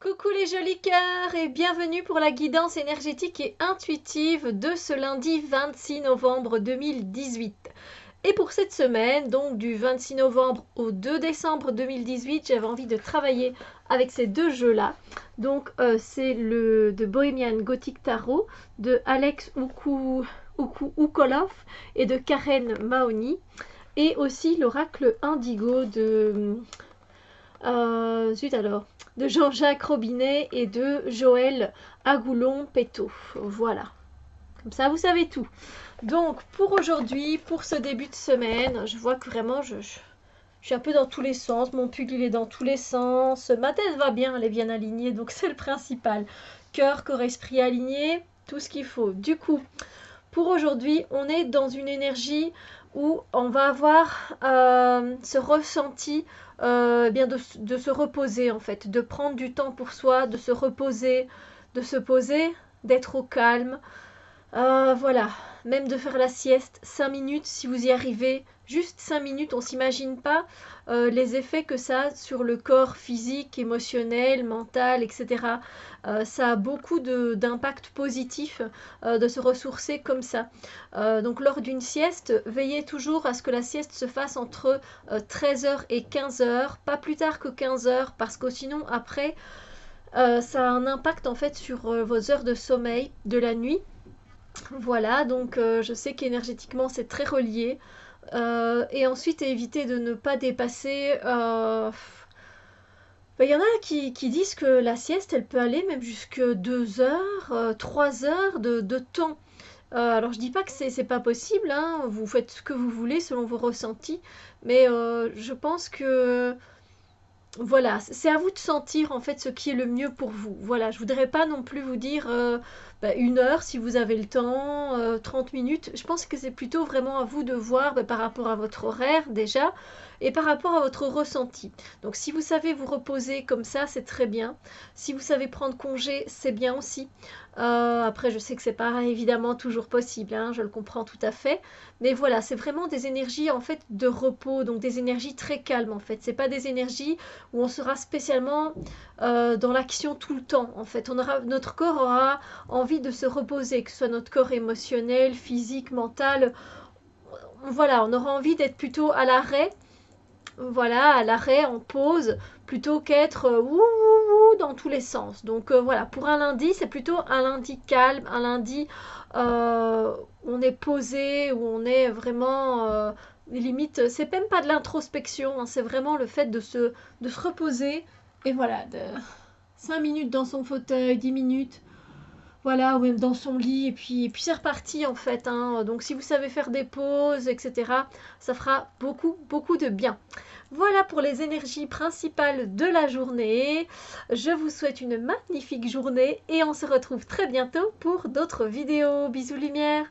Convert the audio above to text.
Coucou les jolis cœurs et bienvenue pour la guidance énergétique et intuitive de ce lundi 26 novembre 2018. Et pour cette semaine, donc du 26 novembre au 2 décembre 2018, j'avais envie de travailler avec ces deux jeux-là. Donc c'est le de Bohemian Gothic Tarot de Alex Ukolov et de Karen Mahoney. Et aussi l'oracle Indigo de de Jean-Jacques Robinet et de Joël Agoulon-Pétot. Voilà, comme ça vous savez tout. Donc pour aujourd'hui, pour ce début de semaine, je vois que vraiment je suis un peu dans tous les sens, mon pull il est dans tous les sens, ma tête va bien, elle est bien alignée, donc c'est le principal. Cœur, corps, esprit aligné, tout ce qu'il faut. Du coup, pour aujourd'hui, on est dans une énergie où on va avoir ce ressenti bien de se reposer en fait, de prendre du temps pour soi, de se reposer, de se poser, d'être au calme. Voilà, même de faire la sieste, 5 minutes si vous y arrivez, juste 5 minutes, on ne s'imagine pas les effets que ça a sur le corps physique, émotionnel, mental, etc. Ça a beaucoup d'impact positif de se ressourcer comme ça. Donc lors d'une sieste, veillez toujours à ce que la sieste se fasse entre 13h et 15h, pas plus tard que 15h, parce que sinon après, ça a un impact en fait sur vos heures de sommeil de la nuit. Voilà, donc je sais qu'énergétiquement c'est très relié. Et ensuite éviter de ne pas dépasser. Y en a qui disent que la sieste elle peut aller même jusque 2 heures, 3 heures de temps. Alors je dis pas que c'est pas possible, hein, vous faites ce que vous voulez selon vos ressentis, mais je pense que voilà, c'est à vous de sentir en fait ce qui est le mieux pour vous. Voilà, je voudrais pas non plus vous dire 1 heure si vous avez le temps, 30 minutes. Je pense que c'est plutôt vraiment à vous de voir par rapport à votre horaire déjà et par rapport à votre ressenti. Donc si vous savez vous reposer comme ça, c'est très bien. Si vous savez prendre congé, c'est bien aussi. Après, je sais que c'est pas évidemment toujours possible, hein, je le comprends tout à fait. Mais voilà, c'est vraiment des énergies en fait de repos, donc des énergies très calmes en fait. C'est pas des énergies où on sera spécialement dans l'action tout le temps. En fait, notre corps aura envie de se reposer, que ce soit notre corps émotionnel, physique, mental. Voilà, on aura envie d'être plutôt à l'arrêt. Voilà, à l'arrêt, en pause, plutôt qu'être dans tous les sens. Donc voilà, pour un lundi, c'est plutôt un lundi calme, un lundi où on est posé, où on est vraiment limite, c'est même pas de l'introspection, hein, c'est vraiment le fait de se reposer et voilà, de 5 minutes dans son fauteuil, 10 minutes, voilà, ou même dans son lit, et puis c'est reparti en fait, hein. Donc si vous savez faire des pauses, etc., ça fera beaucoup, beaucoup de bien. Voilà pour les énergies principales de la journée. Je vous souhaite une magnifique journée et on se retrouve très bientôt pour d'autres vidéos. Bisous lumière!